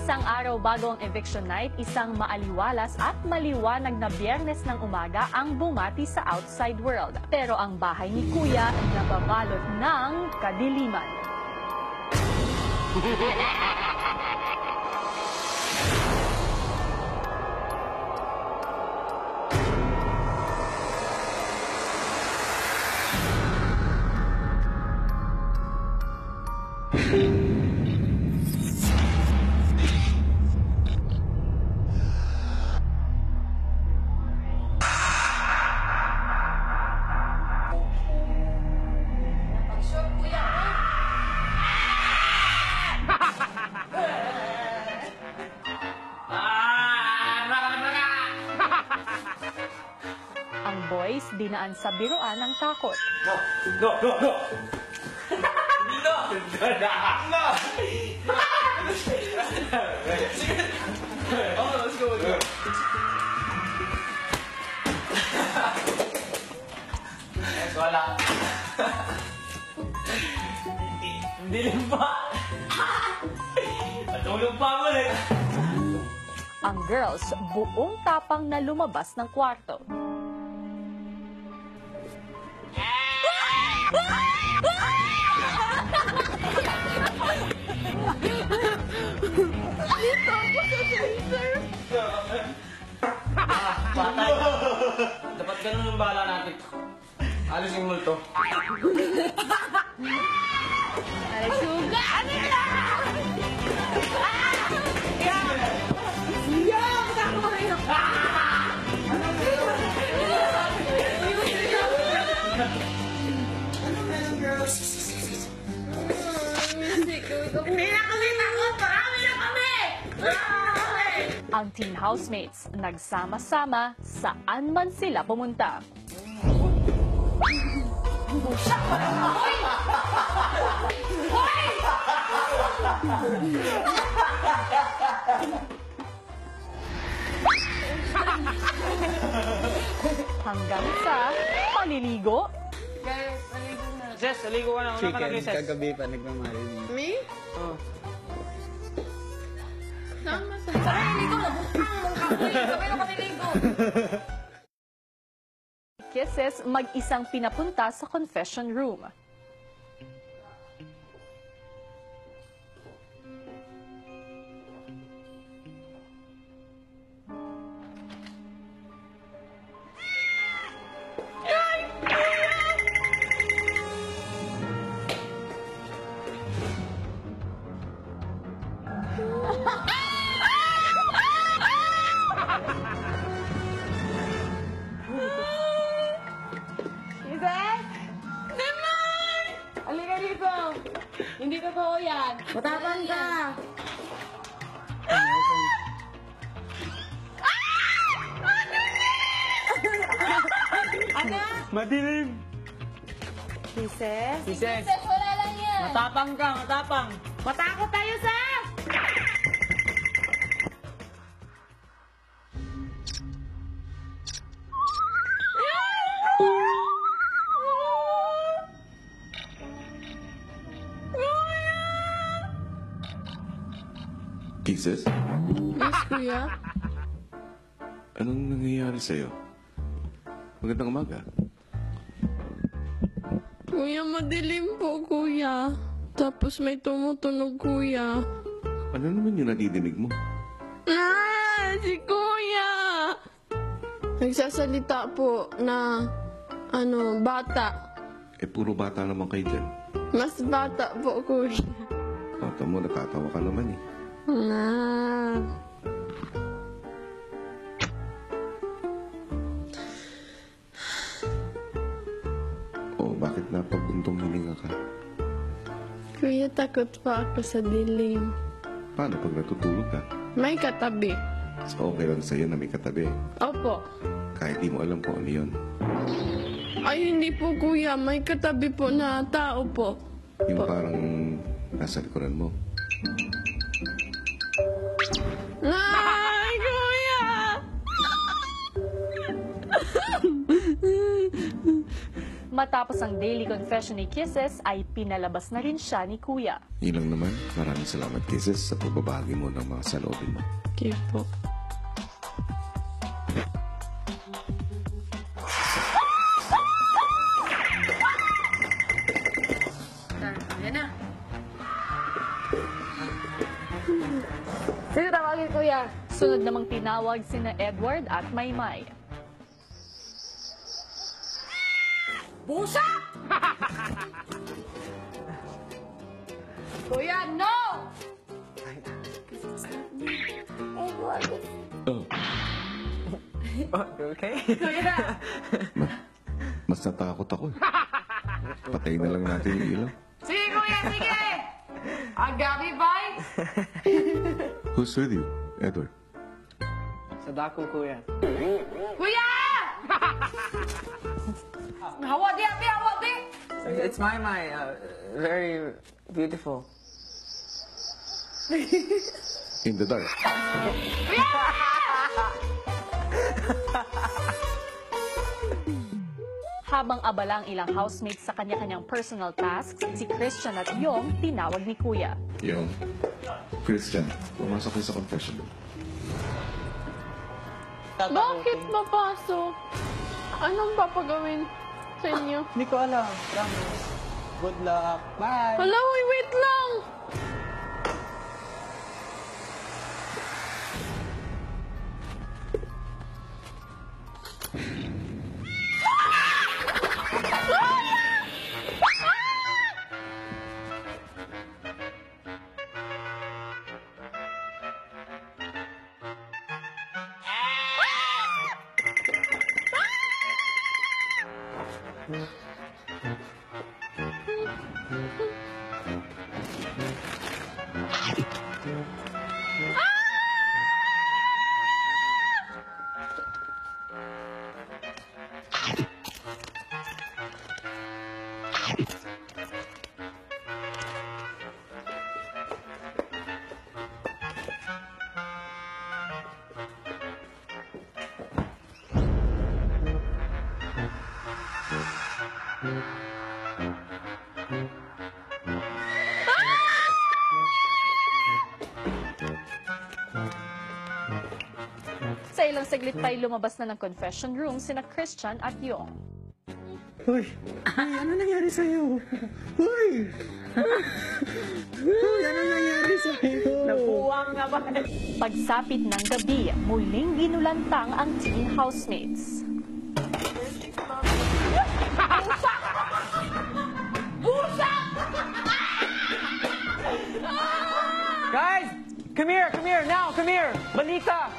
Isang araw bago ang eviction night, isang maaliwalas at maliwanag na Biyernes ng umaga ang bumati sa outside world. Pero ang bahay ni Kuya nababalot ng kadiliman. Ang boys dinaan sa biruan ng takot. No! Hindi no! No! Oh, let's go. Wala. Hindi pa. Patulog pa mo eh. Ang girls buong tapang na lumabas ng kwarto. Patay. Dapat ganun yung bala natin. Alis yung multo. Suga! Ano na? Ang teen housemates nagsama-sama saan man sila pumunta. Hanggang sa paliligo. Jess, aligo ka na. Una ka na kay Jess. Kagabi pa nagmamahal. Me? Oh. Sama sa... Ligo na! Sabay na kami ligo! Kisses mag-isang pinapunta sa confession room. Halika dito! Hindi totoo yan! Matapang ka! Ano? Madilim. Princess? Princess. Wala lang yan! Matapang ka, matapang. Matakot tayo sa... Kisses? Yes, kuya? Anong nangyayari sa'yo? Magandang umaga. Kuya, madilim po, kuya. Tapos may tumutunog, kuya. Ano naman yung nadidinig mo? Ah! Si kuya! Nagsasalita po na, bata. Puro bata naman kayo dyan. Mas bata po, kuya. Bata mo, natatawa ka naman eh. Ah. Bakit napabuntong hininga ka? Kuya, takot pa ako sa dilim. Paano pag natutulog ka? May katabi. So okay lang sa'yo na may katabi. Opo. Kahit di mo alam kung ano yun. Ay, hindi po, kuya. May katabi po na tao po. Yung parang nasa likuran mo. Ay, kuya! Matapos ang daily confession ni Kisses ay pinalabas na rin siya ni Kuya. Yun lang naman. Maraming salamat, Kisses, sa pagbabahagi mo ng mga saloobin mo. Okay po. Yan na. Sige, tawagin kuya. Sunod namang tinawag sina Edward at Maymay. Busa! Kuya, no! Okay? Kuya! Mas natakot ako eh. Patayin na lang natin yung ilaw. Sige, kuya, sige! Agabi, bye! Who's with you, Edward? Sa dako, kuya. Kuya! Hawa di, abi, hawa di! It's my very beautiful. In the dark. Habang abala ang ilang housemates sa kanya-kanyang personal tasks, si Christian at Yong tinawag ni Kuya. Yung Christian, pumasok kayo sa confession room. Bakit mapasok? Anong papagawin sa inyo? Hindi ko alam. Promise. Good luck. Bye. Hala, wait lang! Sa ilang saglit pa'y lumabas na ng confession room sina Christian at Yong. Uy! Ano nangyari sa'yo? Uy! Uy! Ano nangyari sa'yo? Nabuwang naman. Pagsapit ng gabi, muling ginulantang ang teen housemates. Guys! Come here! Now! Come here! Balita!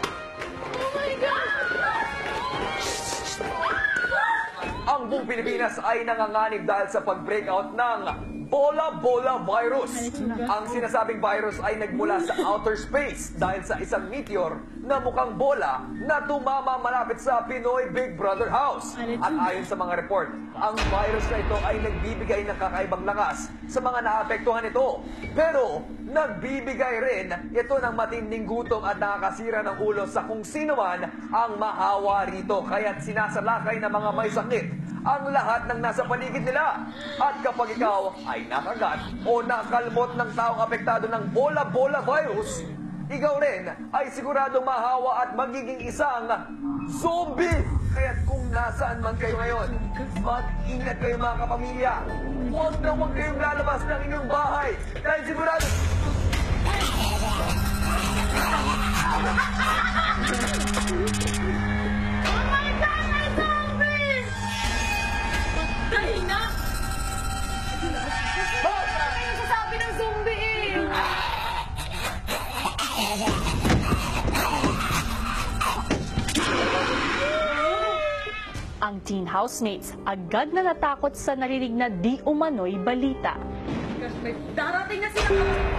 Ang buong Pilipinas ay nanganganib dahil sa pag-breakout ng Bola virus. Ang sinasabing virus ay nagmula sa outer space dahil sa isang meteor na mukhang bola na tumama malapit sa Pinoy Big Brother house. At ayon sa mga report, ang virus na ito ay nagbibigay ng kakaibang lakas sa mga naapektuhan nito. Pero nagbibigay rin ito ng matinding gutom at nakakasira ng ulo sa kung sino man ang mahawa rito. Kaya't sinasalakay ng mga may sakit ang lahat ng nasa paligid nila. At kapag ikaw ay nakagat o nakalmot ng taong apektado ng bola virus, ikaw rin ay siguradong mahawa at magiging isang zombie. Kaya't kung nasaan man kayo ngayon, mag-ingat kayo mga kapamilya. Huwag kayong lalabas ng inyong bahay dahil sigurado... Sabi ng zombie eh! Ang teen housemates agad na natakot sa narinig na di umano'y balita. Darating na sila!